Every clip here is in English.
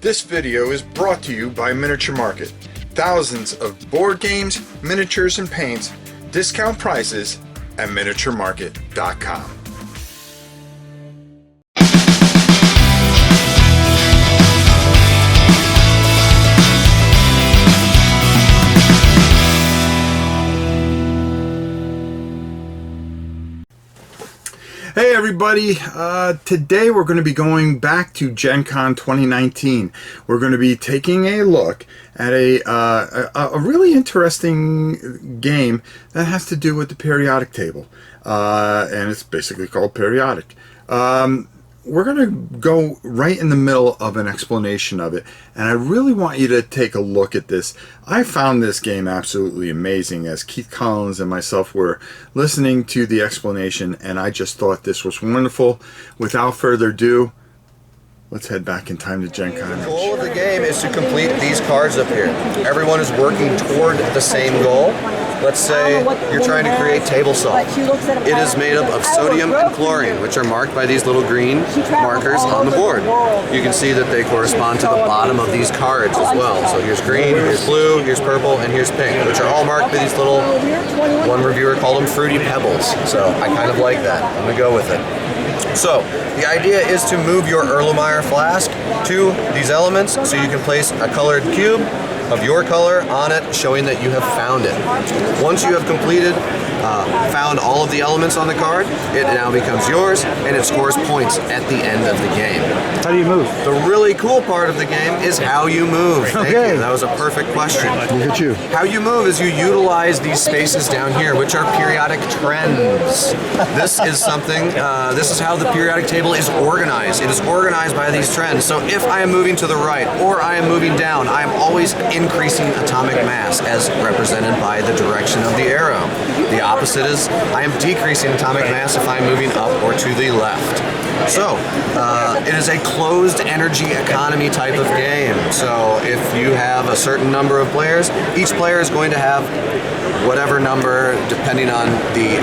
This video is brought to you by Miniature Market. Thousands of board games, miniatures, and paints, discount prices at miniaturemarket.com. Hey everybody, today we're going to be going back to Gencon 2019. We're going to be taking a look at a really interesting game that has to do with the periodic table, and it's basically called Periodic. We're going to go right in the middle of an explanation of it, and I really want you to take a look at this. I found this game absolutely amazing as Keith Collins and myself were listening to the explanation, and I just thought this was wonderful. Without further ado, let's head back in time to Gencon. The goal of the game is to complete these cards up here. Everyone is working toward the same goal. Let's say you're trying to create table salt. It is made up of sodium and chlorine, which are marked by these little green markers on the board. You can see that they correspond to the bottom of these cards as well. So here's green, here's blue, here's purple, and here's pink, which are all marked by these little, one reviewer called them fruity pebbles. So I kind of like that. I'm going to go with it. So the idea is to move your Erlenmeyer flask to these elements so you can place a colored cube of your color on it, showing that you have found it. Once you have completed, found all of the elements on the card, it now becomes yours, and it scores points at the end of the game. How do you move? The really cool part of the game is how you move. Thank you. That was a perfect question. Look at you. How you move is you utilize these spaces down here, which are periodic trends. This is something, this is how the periodic table is organized. It is organized by these trends. So if I am moving to the right or I am moving down, I am always increasing atomic mass as represented by the direction of the arrow. The opposite is I am decreasing atomic mass if I'm moving up or to the left. So, it is a closed energy economy type of game. So if you have a certain number of players, each player is going to have whatever number depending on the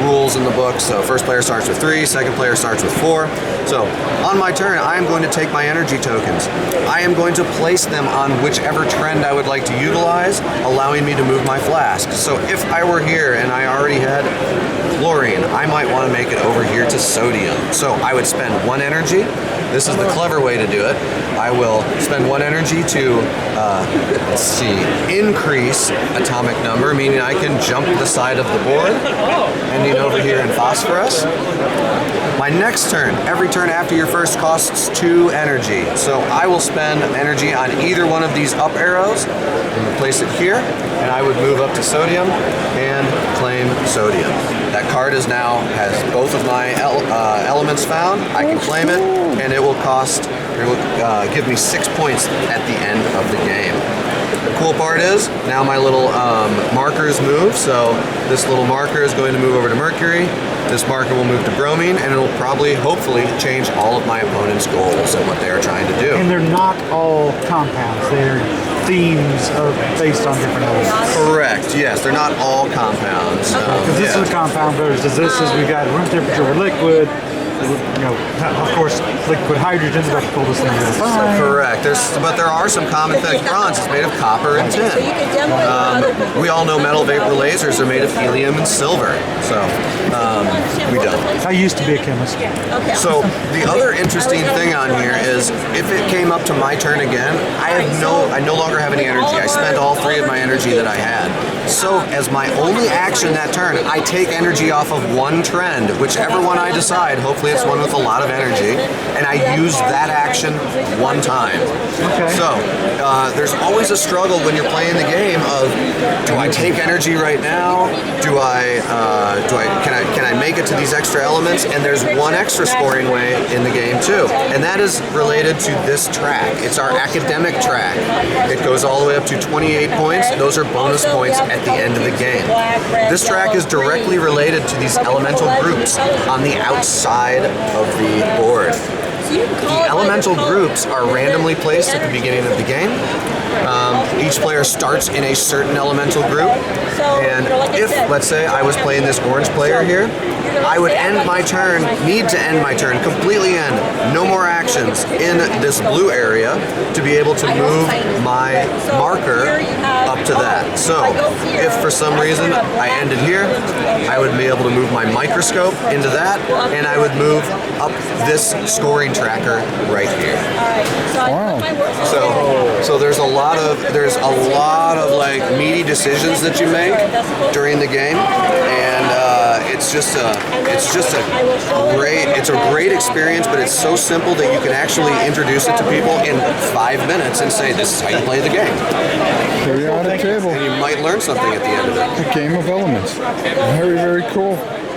rules in the book. So first player starts with 3, second player starts with 4. So on my turn, I am going to take my energy tokens. I am going to place them on whichever trend I would like to utilize, allowing me to move my flask. So if I were here and I already had chlorine, I might want to make it over here to sodium. So I would spend 1 energy. This is the clever way to do it. I will spend 1 energy to, let's see, increase atomic number, meaning I can jump the side of the board, ending over here in phosphorus. My next turn, every turn after your first costs 2 energy. So I will spend energy on either one of these up arrows and place it here, and I would move up to sodium and claim sodium. That card is now has both of my elements found. I can claim it, and it will give me 6 points at the end of the game. The cool part is, now my little markers move, so this little marker is going to move over to mercury, this marker will move to bromine, and it'll probably, hopefully, change all of my opponent's goals and what they are trying to do. And they're not all compounds, they're themes based on different elements. Correct, yes, they're not all compounds. Because this is a compound versus this is, we've got room temperature with liquid, you know, of course, liquid hydrogen is about the coldest thing you'll find. Correct. But there are some common things. Bronze is made of copper and tin. We all know metal vapor lasers are made of helium and silver. So we don't. I used to be a chemist. So the other interesting thing on here is if it came up to my turn again, I no longer have any energy. I spent all 3 of my energy that I had. So as my only action that turn, I take energy off of 1 trend, whichever one I decide. Hopefully it's one with a lot of energy, and I use that action 1 time. Okay. So there's always a struggle when you're playing the game of, do I take energy right now? Can I make it to these extra elements? And there's one extra scoring way in the game too, and that is related to this track. It's our academic track. It goes all the way up to 28 points. Those are bonus points at the end of the game. This track is directly related to these elemental groups on the outside of the board. The elemental groups are randomly placed at the beginning of the game. Each player starts in a certain elemental group, and if, let's say, I was playing this orange player here, I would end my turn, need to end my turn, completely end, no more actions in this blue area to be able to move my marker up to that. So if for some reason I ended here, I would be able to move my microscope into that, and I would move up this scoring tracker right here. Wow. So there's a lot of like meaty decisions that you make during the game, and it's a great experience. But it's so simple that you can actually introduce it to people in 5 minutes and say, this is how you play the game. Periodic table. And you might learn something at the end of it. A game of elements. Very, very cool.